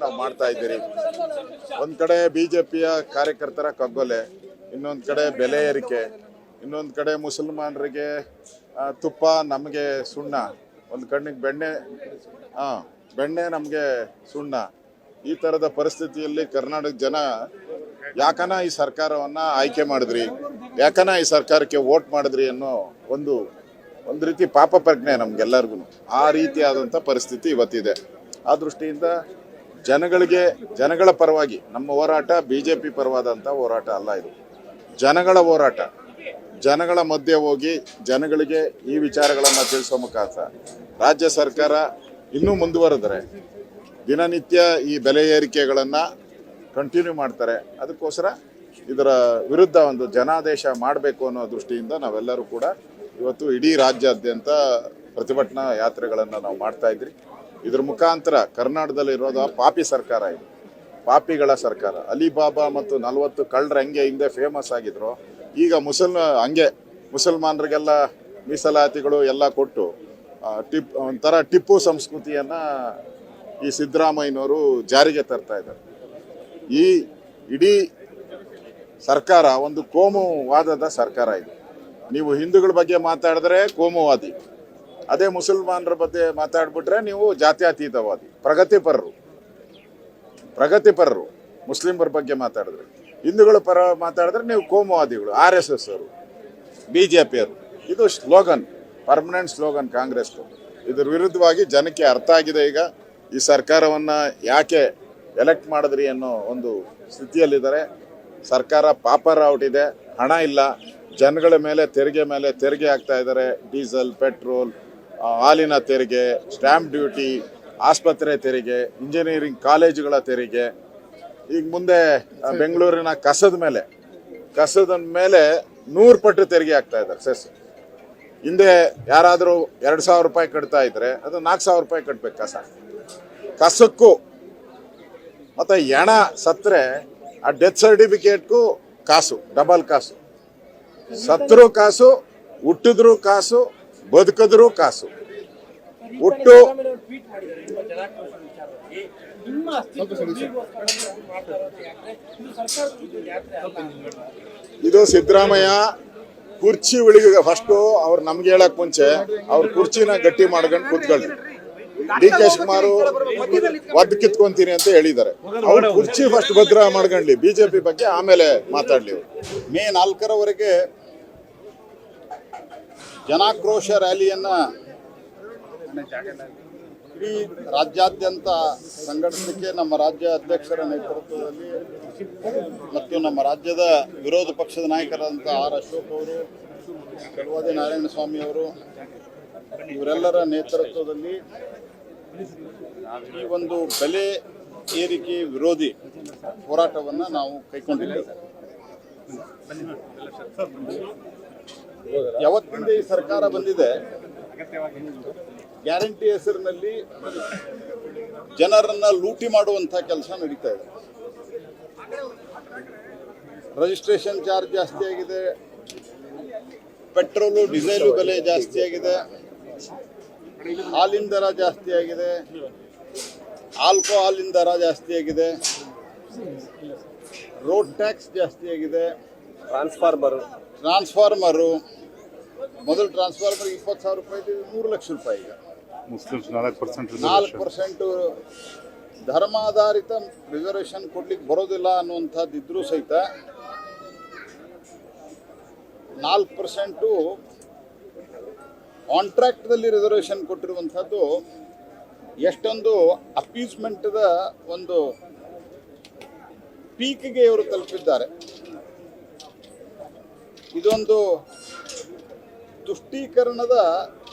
ನಾವು ಮಾಡ್ತಾ ಇದ್ದೀರಿ. ಒಂದು ಕಡೆ ಬಿಜೆಪಿಯ ಕಾರ್ಯಕರ್ತರ ಕಗ್ಗೊಲೆ, ಇನ್ನೊಂದು ಕಡೆ ಬೆಲೆ ಏರಿಕೆ, ಇನ್ನೊಂದು ಕಡೆ ಮುಸಲ್ಮಾನರಿಗೆ ತುಪ್ಪ, ನಮಗೆ ಸುಣ್ಣ, ಒಂದು ಕಣ್ಣಿಗೆ ಬೆಣ್ಣೆ ನಮಗೆ ಸುಣ್ಣ. ಈ ಥರದ ಪರಿಸ್ಥಿತಿಯಲ್ಲಿ ಕರ್ನಾಟಕ ಜನ ಯಾಕನ ಈ ಸರ್ಕಾರವನ್ನು ಆಯ್ಕೆ ಮಾಡಿದ್ರಿ, ಯಾಕನ ಈ ಸರ್ಕಾರಕ್ಕೆ ವೋಟ್ ಮಾಡಿದ್ರಿ ಅನ್ನೋ ಒಂದು ರೀತಿ ಪಾಪ ಪ್ರಜ್ಞೆ ನಮ್ಗೆಲ್ಲರಿಗೂ. ಆ ರೀತಿಯಾದಂಥ ಪರಿಸ್ಥಿತಿ ಇವತ್ತಿದೆ. ಆ ದೃಷ್ಟಿಯಿಂದ ಜನಗಳ ಪರವಾಗಿ ನಮ್ಮ ಹೋರಾಟ ಬಿಜೆಪಿ ಪರವಾದಂಥ ಹೋರಾಟ ಅಲ್ಲ. ಇದು ಜನಗಳ ಹೋರಾಟ. ಜನಗಳ ಮಧ್ಯೆ ಹೋಗಿ ಜನಗಳಿಗೆ ಈ ವಿಚಾರಗಳನ್ನು ತಿಳಿಸೋ ಮುಖಾಂತರ ರಾಜ್ಯ ಸರ್ಕಾರ ಇನ್ನೂ ಮುಂದುವರೆದರೆ ದಿನನಿತ್ಯ ಈ ಬೆಲೆ ಏರಿಕೆಗಳನ್ನು ಕಂಟಿನ್ಯೂ ಮಾಡ್ತಾರೆ. ಅದಕ್ಕೋಸ್ಕರ ಇದರ ವಿರುದ್ಧ ಒಂದು ಜನಾದೇಶ ಮಾಡಬೇಕು ಅನ್ನೋ ದೃಷ್ಟಿಯಿಂದ ನಾವೆಲ್ಲರೂ ಕೂಡ ಇವತ್ತು ಇಡೀ ರಾಜ್ಯಾದ್ಯಂತ ಪ್ರತಿಭಟನಾ ಯಾತ್ರೆಗಳನ್ನು ನಾವು ಮಾಡ್ತಾ ಇದ್ರಿ. ಇದ್ರ ಮುಖಾಂತರ ಕರ್ನಾಟಕದಲ್ಲಿರೋದು ಪಾಪಿ ಸರ್ಕಾರ, ಇದು ಪಾಪಿಗಳ ಸರ್ಕಾರ. ಅಲಿಬಾಬಾ ಮತ್ತು 40 ಕಳ್ಳರು ಹೆಂಗೆ ಹಿಂದೆ ಫೇಮಸ್ ಆಗಿದ್ರು, ಈಗ ಮುಸಲ್ಮಾನರಿಗೆಲ್ಲ ಮೀಸಲಾತಿಗಳು ಎಲ್ಲ ಕೊಟ್ಟು ಒಂಥರ ಟಿಪ್ಪು ಸಂಸ್ಕೃತಿಯನ್ನು ಈ ಸಿದ್ದರಾಮಯ್ಯನವರು ಜಾರಿಗೆ ತರ್ತಾ ಇದ್ದಾರೆ. ಈ ಇಡೀ ಸರ್ಕಾರ ಒಂದು ಕೋಮುವಾದದ ಸರ್ಕಾರ ಇದು. ನೀವು ಹಿಂದೂಗಳ ಬಗ್ಗೆ ಮಾತಾಡಿದ್ರೆ ಕೋಮುವಾದಿ, ಅದೇ ಮುಸಲ್ಮಾನರ ಬಗ್ಗೆ ಮಾತಾಡ್ಬಿಟ್ರೆ ನೀವು ಜಾತ್ಯತೀತವಾದಿ. ಪ್ರಗತಿಪರರು ಮುಸ್ಲಿಮರ ಬಗ್ಗೆ ಮಾತಾಡಿದ್ರೆ, ಹಿಂದೂಗಳ ಪರ ಮಾತಾಡಿದ್ರೆ ನೀವು ಕೋಮುವಾದಿಗಳು, RSS ಅವರು, ಬಿಜೆಪಿಯವರು. ಇದು ಸ್ಲೋಗನ್, ಪರ್ಮನೆಂಟ್ ಸ್ಲೋಗನ್ ಕಾಂಗ್ರೆಸ್. ಇದ್ರ ವಿರುದ್ಧವಾಗಿ ಜನಕ್ಕೆ ಅರ್ಥ ಆಗಿದೆ. ಈಗ ಈ ಸರ್ಕಾರವನ್ನು ಯಾಕೆ ಎಲೆಕ್ಟ್ ಮಾಡಿದ್ರಿ ಅನ್ನೋ ಒಂದು ಸ್ಥಿತಿಯಲ್ಲಿದ್ದಾರೆ. ಸರ್ಕಾರ ಪಾಪರ್ ಔಟ್ ಇದೆ, ಹಣ ಇಲ್ಲ, ಜನಗಳ ಮೇಲೆ ತೆರಿಗೆ ಹಾಕ್ತಾ ಇದ್ದಾರೆ. ಡೀಸೆಲ್, ಪೆಟ್ರೋಲ್, ಹಾಲಿನ ತೆರಿಗೆ, ಸ್ಟ್ಯಾಂಪ್ ಡ್ಯೂಟಿ, ಆಸ್ಪತ್ರೆ ತೆರಿಗೆ, ಇಂಜಿನಿಯರಿಂಗ್ ಕಾಲೇಜುಗಳ ತೆರಿಗೆ. ಈಗ ಮುಂದೆ ಬೆಂಗಳೂರಿನ ಕಸದ ಮೇಲೆ 100 ಪಟ್ಟು ತೆರಿಗೆ ಹಾಕ್ತಾ ಇದ್ದಾರೆ, ಸೆಸ್. ಹಿಂದೆ ಯಾರಾದರೂ 2,000 ರೂಪಾಯಿ ಕಟ್ತಾ ಇದ್ರೆ ಅದು 4,000 ರೂಪಾಯಿ ಕಟ್ಬೇಕು ಕಸಕ್ಕೂ. ಮತ್ತು ಹೆಣ ಸತ್ತರೆ ಆ ಡೆತ್ ಸರ್ಟಿಫಿಕೇಟ್ಗೂ ಕಾಸು, ಡಬಲ್ ಕಾಸು. ಸತ್ತರೂ ಕಾಸು, ಹುಟ್ಟಿದ್ರೂ ಕಾಸು, ಬದುಕಿದ್ರೂ ಕಾಸು. ಇದು ಸಿದ್ದರಾಮಯ್ಯ ಕುರ್ಚಿ ಉಳಿಗೆ ಫಸ್ಟು ಅವ್ರು ನಮ್ಗೆ ಹೇಳಕ್ ಮುಂಚೆ ಅವ್ರ ಕುರ್ಚಿನ ಗಟ್ಟಿ ಮಾಡ್ಕೊಂಡು ಕೂತ್ಕೊಳ್ರಿ. DK ಶಿವಕುಮಾರ್ ಒದ್ದು ಕಿತ್ಕೊಂತೀನಿ ಅಂತ ಹೇಳಿದ್ದಾರೆ. ಅವ್ರ ಕುರ್ಚಿ ಫಸ್ಟ್ ಭದ್ರ ಮಾಡ್ಕೊಂಡ್ಲಿ, ಬಿಜೆಪಿ ಬಗ್ಗೆ ಆಮೇಲೆ ಮಾತಾಡ್ಲಿ. ಮೇ 4ರವರೆಗೆ ಜನಾಕ್ರೋಶ ರ್ಯಾಲಿಯನ್ನ ಇಡೀ ರಾಜ್ಯಾದ್ಯಂತ ಸಂಘಟಿಸಲಿಕ್ಕೆ ನಮ್ಮ ರಾಜ್ಯ ಅಧ್ಯಕ್ಷರ ನೇತೃತ್ವದಲ್ಲಿ ಮತ್ತು ನಮ್ಮ ರಾಜ್ಯದ ವಿರೋಧ ಪಕ್ಷದ ನಾಯಕರಾದಂಥ R. ಅಶೋಕ್ ಅವರು, ಕೆಳವಾದಿ ನಾರಾಯಣಸ್ವಾಮಿ ಅವರು, ಇವರೆಲ್ಲರ ನೇತೃತ್ವದಲ್ಲಿ ಈ ಒಂದು ಬೆಲೆ ಏರಿಕೆ ವಿರೋಧಿ ಹೋರಾಟವನ್ನು ನಾವು ಕೈಗೊಂಡಿದ್ದೇವೆ. ಯಾವತ್ತಿಂದ ಈ ಸರ್ಕಾರ ಬಂದಿದೆ, ಗ್ಯಾರಂಟಿ ಹೆಸರಿನಲ್ಲಿ ಜನರನ್ನ ಲೂಟಿ ಮಾಡುವಂಥ ಕೆಲಸ ನಡೀತಾ ಇದೆ. ರಿಜಿಸ್ಟ್ರೇಷನ್ ಚಾರ್ಜ್ ಜಾಸ್ತಿ ಆಗಿದೆ, ಪೆಟ್ರೋಲು ಡೀಸೆಲು ಬೆಲೆ ಜಾಸ್ತಿ ಆಗಿದೆ, ಹಾಲಿನ ದರ ಜಾಸ್ತಿ ಆಗಿದೆ, ಆಲ್ಕೋಹಾಲಿನ ದರ ಜಾಸ್ತಿ ಆಗಿದೆ, ರೋಡ್ ಟ್ಯಾಕ್ಸ್ ಜಾಸ್ತಿ ಆಗಿದೆ, ಟ್ರಾನ್ಸ್ಫಾರ್ಮರು ಮೊದಲು ಟ್ರಾನ್ಸ್ಫಾರ್ಮರ್ 20,000 ರೂಪಾಯಿ 3 ಲಕ್ಷ ರೂಪಾಯಿ. ಈಗ ಮುಸ್ಲಿಮ್ಸ್ 4% ಧರ್ಮಾಧಾರಿತ ರಿಸರ್ವೇಷನ್ ಕೊಡ್ಲಿಕ್ಕೆ ಬರೋದಿಲ್ಲ ಅನ್ನುವಂಥದ್ದಿದ್ರೂ ಸಹಿತ 4% ಕಾಂಟ್ರಾಕ್ಟ್ದಲ್ಲಿ ರಿಸರ್ವೇಷನ್ ಕೊಟ್ಟಿರುವಂಥದ್ದು ಎಷ್ಟೊಂದು ಅಪೀಸ್ಮೆಂಟ್ದ ಒಂದು ಪೀಕ್ಗೆ ಇವರು ತಲುಪಿದ್ದಾರೆ. ಇದೊಂದು ತುಷ್ಟೀಕರಣದ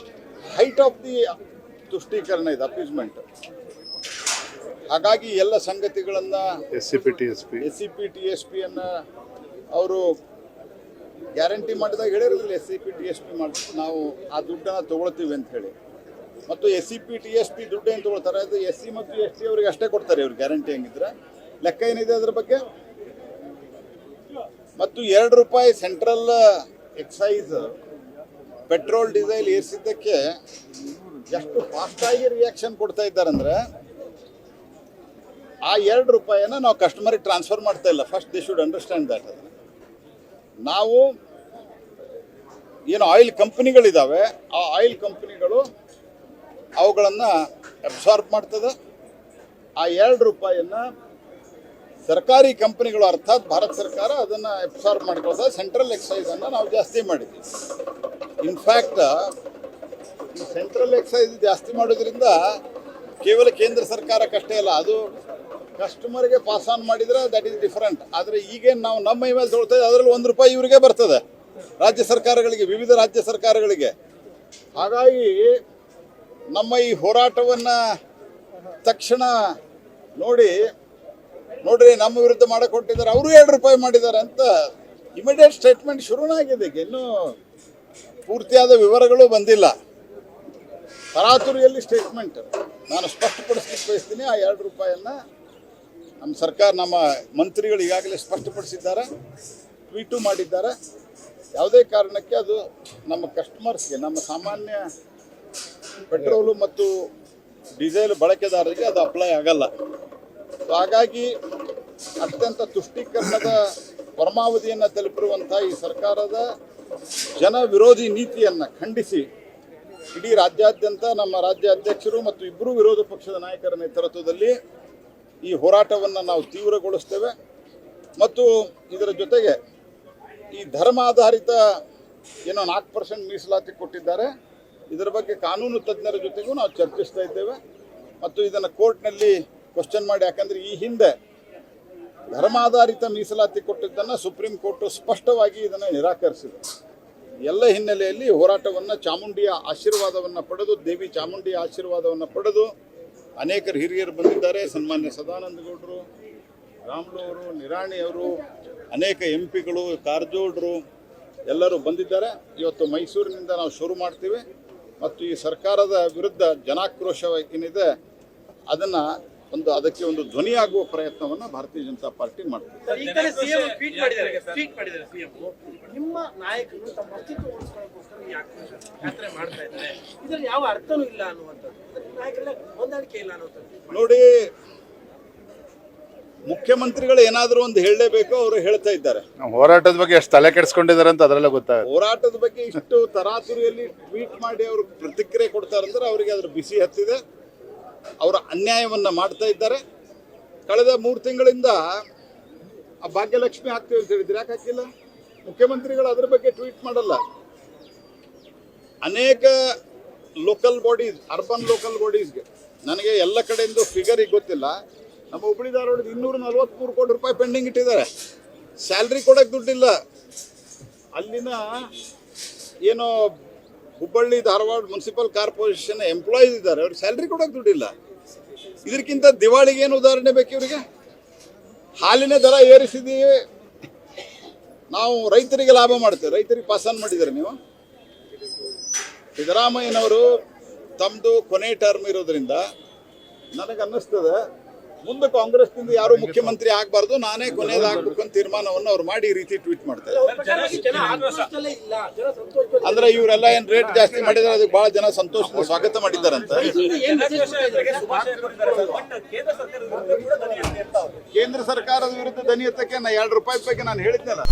ಹೈಟ್ ಆಫ್ ದಿ ತುಷ್ಟೀಕರಣ ಇದೆ, ಅಪೀಸ್ಮೆಂಟ್. ಹಾಗಾಗಿ ಎಲ್ಲ ಸಂಗತಿಗಳನ್ನು SCP TSPಯನ್ನು ಅವರು ಗ್ಯಾರಂಟಿ ಮಾಡಿದಾಗ ಹೇಳಿರೋದಿಲ್ಲ. SCP TSP ಮಾಡಿ ನಾವು ಆ ದುಡ್ಡನ್ನು ತೊಗೊಳ್ತೀವಿ ಅಂತ ಹೇಳಿ. ಮತ್ತು SCP TSP ದುಡ್ಡು ಏನು ತೊಗೊಳ್ತಾರೆ, ಅದು SC ಮತ್ತು ST ಅವರಿಗೆ ಅಷ್ಟೇ ಕೊಡ್ತಾರೆ. ಇವ್ರು ಗ್ಯಾರಂಟಿ ಹೆಂಗಿದ್ರೆ ಲೆಕ್ಕ ಏನಿದೆ ಅದ್ರ ಬಗ್ಗೆ. ಮತ್ತು 2 ರೂಪಾಯಿ ಸೆಂಟ್ರಲ್ ಎಕ್ಸೈಸ್ ಪೆಟ್ರೋಲ್ ಡೀಸೆಲ್ ಏರಿಸಿದ್ದಕ್ಕೆ ಎಷ್ಟು ಫಾಸ್ಟಾಗಿ ರಿಯಾಕ್ಷನ್ ಕೊಡ್ತಾ ಇದ್ದಾರೆ ಅಂದರೆ ಆ 2 ರೂಪಾಯಿನ ನಾವು ಕಸ್ಟಮರಿಗೆ ಟ್ರಾನ್ಸ್ಫರ್ ಮಾಡ್ತಾ ಇಲ್ಲ. First they should understand that. ಅದನ್ನು ನಾವು ಏನು ಆಯಿಲ್ ಕಂಪ್ನಿಗಳಿದ್ದಾವೆ, ಆ ಆಯಿಲ್ ಕಂಪ್ನಿಗಳು ಅವುಗಳನ್ನು ಅಬ್ಸಾರ್ಬ್ ಮಾಡ್ತದೆ. ಆ 2 ರೂಪಾಯಿಯನ್ನು ಸರ್ಕಾರಿ ಕಂಪನಿಗಳು ಅರ್ಥಾತ್ ಭಾರತ ಸರ್ಕಾರ ಅದನ್ನು ಅಬ್ಸಾರ್ಬ್ ಮಾಡ್ಕೊಳ್ತದೆ. ಸೆಂಟ್ರಲ್ ಎಕ್ಸೈಸನ್ನು ನಾವು ಜಾಸ್ತಿ ಮಾಡಿದ್ವಿ. ಇನ್ಫ್ಯಾಕ್ಟ್ ಈ ಸೆಂಟ್ರಲ್ ಎಕ್ಸೈಸ್ ಜಾಸ್ತಿ ಮಾಡೋದ್ರಿಂದ ಕೇವಲ ಕೇಂದ್ರ ಸರ್ಕಾರಕ್ಕಷ್ಟೇ ಅಲ್ಲ, ಅದು ಕಸ್ಟಮರ್ಗೆ ಪಾಸ್ ಆನ್ ಮಾಡಿದರೆ ದಟ್ ಈಸ್ ಡಿಫರೆಂಟ್. ಆದರೆ ಈಗೇನು ನಾವು ನಮ್ಮ ಇಮೇಲ್ ತೊಗೊಳ್ತಾ ಇದ್ದೀವಿ ಅದರಲ್ಲಿ 1 ರೂಪಾಯಿ ಇವರಿಗೆ ಬರ್ತದೆ, ರಾಜ್ಯ ಸರ್ಕಾರಗಳಿಗೆ, ವಿವಿಧ ರಾಜ್ಯ ಸರ್ಕಾರಗಳಿಗೆ. ಹಾಗಾಗಿ ನಮ್ಮ ಈ ಹೋರಾಟವನ್ನು ತಕ್ಷಣ ನೋಡ್ರಿ ನಮ್ಮ ವಿರುದ್ಧ ಮಾಡಕ್ಕೆ ಹೊಟ್ಟಿದ್ದಾರೆ, ಅವರು 2 ರೂಪಾಯಿ ಮಾಡಿದ್ದಾರೆ ಅಂತ ಇಮಿಡಿಯೇಟ್ ಸ್ಟೇಟ್ಮೆಂಟ್ ಶುರುವಾಗಿದೆ. ಇನ್ನೂ ಪೂರ್ತಿಯಾದ ವಿವರಗಳು ಬಂದಿಲ್ಲ. ತರಾತುರಿಯಲ್ಲಿ ಸ್ಟೇಟ್ಮೆಂಟ್ ನಾನು ಸ್ಪಷ್ಟಪಡಿಸ್ಲಿಕ್ಕೆ ಬಯಸ್ತೀನಿ. ಆ 2 ರೂಪಾಯಿಯನ್ನು ನಮ್ಮ ಸರ್ಕಾರ, ನಮ್ಮ ಮಂತ್ರಿಗಳು ಈಗಾಗಲೇ ಸ್ಪಷ್ಟಪಡಿಸಿದ್ದಾರೆ, ಟ್ವೀಟು ಮಾಡಿದ್ದಾರೆ. ಯಾವುದೇ ಕಾರಣಕ್ಕೆ ಅದು ನಮ್ಮ ಕಸ್ಟಮರ್ಸ್ಗೆ, ನಮ್ಮ ಸಾಮಾನ್ಯ ಪೆಟ್ರೋಲು ಮತ್ತು ಡೀಸೆಲ್ ಬಳಕೆದಾರರಿಗೆ ಅದು ಅಪ್ಲೈ ಆಗಲ್ಲ. ಹಾಗಾಗಿ ಅತ್ಯಂತ ತುಷ್ಟೀಕರಣದ ಪರಮಾವಧಿಯನ್ನು ತಲುಪಿರುವಂಥ ಈ ಸರ್ಕಾರದ ಜನ ವಿರೋಧಿ ನೀತಿಯನ್ನು ಖಂಡಿಸಿ ಇಡೀ ರಾಜ್ಯಾದ್ಯಂತ ನಮ್ಮ ರಾಜ್ಯ ಅಧ್ಯಕ್ಷರು ಮತ್ತು ಇಬ್ಬರು ವಿರೋಧ ಪಕ್ಷದ ನಾಯಕರ ನೇತೃತ್ವದಲ್ಲಿ ಈ ಹೋರಾಟವನ್ನು ನಾವು ತೀವ್ರಗೊಳಿಸ್ತೇವೆ. ಮತ್ತು ಇದರ ಜೊತೆಗೆ ಈ ಧರ್ಮಾಧಾರಿತ ಏನೋ 4% ಮೀಸಲಾತಿ ಕೊಟ್ಟಿದ್ದಾರೆ, ಇದರ ಬಗ್ಗೆ ಕಾನೂನು ತಜ್ಞರ ಜೊತೆಗೂ ನಾವು ಚರ್ಚಿಸ್ತಾ ಇದ್ದೇವೆ. ಮತ್ತು ಇದನ್ನು ಕೋರ್ಟ್ನಲ್ಲಿ ಕ್ವಶನ್ ಮಾಡಿ, ಯಾಕಂದರೆ ಈ ಹಿಂದೆ ಧರ್ಮಾಧಾರಿತ ಮೀಸಲಾತಿ ಕೊಟ್ಟಿದ್ದನ್ನು ಸುಪ್ರೀಂ ಕೋರ್ಟು ಸ್ಪಷ್ಟವಾಗಿ ಇದನ್ನು ನಿರಾಕರಿಸಿದೆ. ಎಲ್ಲ ಹಿನ್ನೆಲೆಯಲ್ಲಿ ಹೋರಾಟವನ್ನು ಚಾಮುಂಡಿಯ ಆಶೀರ್ವಾದವನ್ನು ಪಡೆದು, ದೇವಿ ಚಾಮುಂಡಿಯ ಆಶೀರ್ವಾದವನ್ನು ಪಡೆದು ಅನೇಕರು ಹಿರಿಯರು ಬಂದಿದ್ದಾರೆ. ಸನ್ಮಾನ್ಯ ಸದಾನಂದ ಗೌಡರು, ರಾಮುಲು ಅವರು, ನಿರಾಣಿ ಅವರು, ಅನೇಕ ಎಂಪಿಗಳು, ಕಾರಜೋಳರು ಎಲ್ಲರೂ ಬಂದಿದ್ದಾರೆ. ಇವತ್ತು ಮೈಸೂರಿನಿಂದ ನಾವು ಶುರು ಮಾಡ್ತೀವಿ ಮತ್ತು ಈ ಸರ್ಕಾರದ ವಿರುದ್ಧ ಜನಾಕ್ರೋಶ ಏನಿದೆ ಅದಕ್ಕೆ ಒಂದು ಧ್ವನಿಯಾಗುವ ಪ್ರಯತ್ನವನ್ನು ಭಾರತೀಯ ಜನತಾ ಪಾರ್ಟಿ ಮಾಡ್ತೀವಿ. ನಿಮ್ಮ ನಾಯಕರು ತಮ್ಮ ಅಸ್ತಿತ್ವ ಉಳಿಸ್ಕೊಳ್ಳೋಕ್ಕೋಸ್ಕರ ಈ ಆಕ್ರೋಶ ಯಾತ್ರೆ ಮಾಡ್ತಾ ಇದ್ದಾರೆ, ಇದರಲ್ಲಿ ಯಾವ ಅರ್ಥನೂ ಇಲ್ಲ ಅನ್ನುವಂಥದ್ದು, ನಾಯಕರೆಲ್ಲ ಹೊಂದಾಣಿಕೆ ಇಲ್ಲ ಅನ್ನುವಂಥದ್ದು. ನೋಡಿ, ಮುಖ್ಯಮಂತ್ರಿಗಳು ಏನಾದರೂ ಒಂದು ಹೇಳಲೇಬೇಕು, ಅವರು ಹೇಳ್ತಾ ಇದ್ದಾರೆ. ಹೋರಾಟದ ಬಗ್ಗೆ ಎಷ್ಟು ತಲೆ ಕೆಡಿಸ್ಕೊಂಡಿದ್ದಾರೆ ಅಂತ ಅದರಲ್ಲೇ ಗೊತ್ತಾಗುತ್ತೆ. ಹೋರಾಟದ ಬಗ್ಗೆ ಇಷ್ಟು ತರಾತುರಿಯಲ್ಲಿ ಟ್ವೀಟ್ ಮಾಡಿ ಅವರು ಪ್ರತಿಕ್ರಿಯೆ ಕೊಡ್ತಾರಂದ್ರೆ ಅವರಿಗೆ ಅದರ ಬಿಸಿ ಹತ್ತಿದೆ. ಅವರ ಅನ್ಯಾಯವನ್ನು ಮಾಡ್ತಾ ಇದ್ದಾರೆ. ಕಳೆದ 3 ತಿಂಗಳಿಂದ ಆ ಭಾಗ್ಯಲಕ್ಷ್ಮಿ ಹಾಕ್ತೀವಿ ಅಂತ ಹೇಳಿದ್ರೆ ಯಾಕೆ ಹಾಕಿಲ್ಲ? ಮುಖ್ಯಮಂತ್ರಿಗಳು ಅದರ ಬಗ್ಗೆ ಟ್ವೀಟ್ ಮಾಡಲ್ಲ. ಅನೇಕ ಲೋಕಲ್ ಬಾಡೀಸ್, ಅರ್ಬನ್ ಲೋಕಲ್ ಬಾಡೀಸ್ಗೆ, ನನಗೆ ಎಲ್ಲ ಕಡೆಯಿಂದ ಫಿಗರ್ ಈಗ ಗೊತ್ತಿಲ್ಲ, ನಮ್ಮ ಹುಬ್ಬಳ್ಳಿ ಧಾರವಾಡದ 243 ಕೋಟಿ ರೂಪಾಯಿ ಪೆಂಡಿಂಗ್ ಇಟ್ಟಿದ್ದಾರೆ. ಸ್ಯಾಲ್ರಿ ಕೊಡೋಕ್ಕೆ ದುಡ್ಡಿಲ್ಲ. ಅಲ್ಲಿನ ಏನೋ Hubballi Dharwad municipal corporation employees ಇದ್ದಾರೆ, ಅವ್ರಿಗೆ ಸ್ಯಾಲ್ರಿ ಕೊಡೋಕೆ ದುಡ್ಡಿಲ್ಲ. ಇದಕ್ಕಿಂತ ದಿವಾಳಿಗೆ ಏನು ಉದಾಹರಣೆ ಬೇಕು ಇವರಿಗೆ? ಹಾಲಿನ ದರ ಏರಿಸಿದೀವಿ, ನಾವು ರೈತರಿಗೆ ಲಾಭ ಮಾಡ್ತೇವೆ, ರೈತರಿಗೆ ಪಾಸ್ ಆನ್ ಮಾಡಿದ್ದಾರೆ ನೀವು. ಸಿದ್ದರಾಮಯ್ಯನವರು ತಮ್ಮದು ಕೊನೆ ಟರ್ಮ್ ಇರೋದ್ರಿಂದ ನನಗೆ ಅನ್ನಿಸ್ತದೆ ಮುಂದೆ ಕಾಂಗ್ರೆಸ್ನಿಂದ ಯಾರು ಮುಖ್ಯಮಂತ್ರಿ ಆಗಬಾರ್ದು, ನಾನೇ ಕೊನೆಯದಾಗಬೇಕು ಅಂತ ತೀರ್ಮಾನವನ್ನು ಅವ್ರು ಮಾಡಿ ಈ ರೀತಿ ಟ್ವೀಟ್ ಮಾಡ್ತಾರೆ. ಅಂದ್ರೆ ಇವರೆಲ್ಲ ಏನು ರೇಟ್ ಜಾಸ್ತಿ ಮಾಡಿದ್ರೆ ಅದಕ್ಕೆ ಬಹಳ ಜನ ಸಂತೋಷದಿಂದ ಸ್ವಾಗತ ಮಾಡಿದ್ದಾರಂತ. ಕೇಂದ್ರ ಸರ್ಕಾರದ ವಿರುದ್ಧ ದನಿ ಎತ್ತಕ್ಕೆ 2 ರೂಪಾಯಿ ಬಗ್ಗೆ ನಾನು ಹೇಳಿದ್ನಲ್ಲ.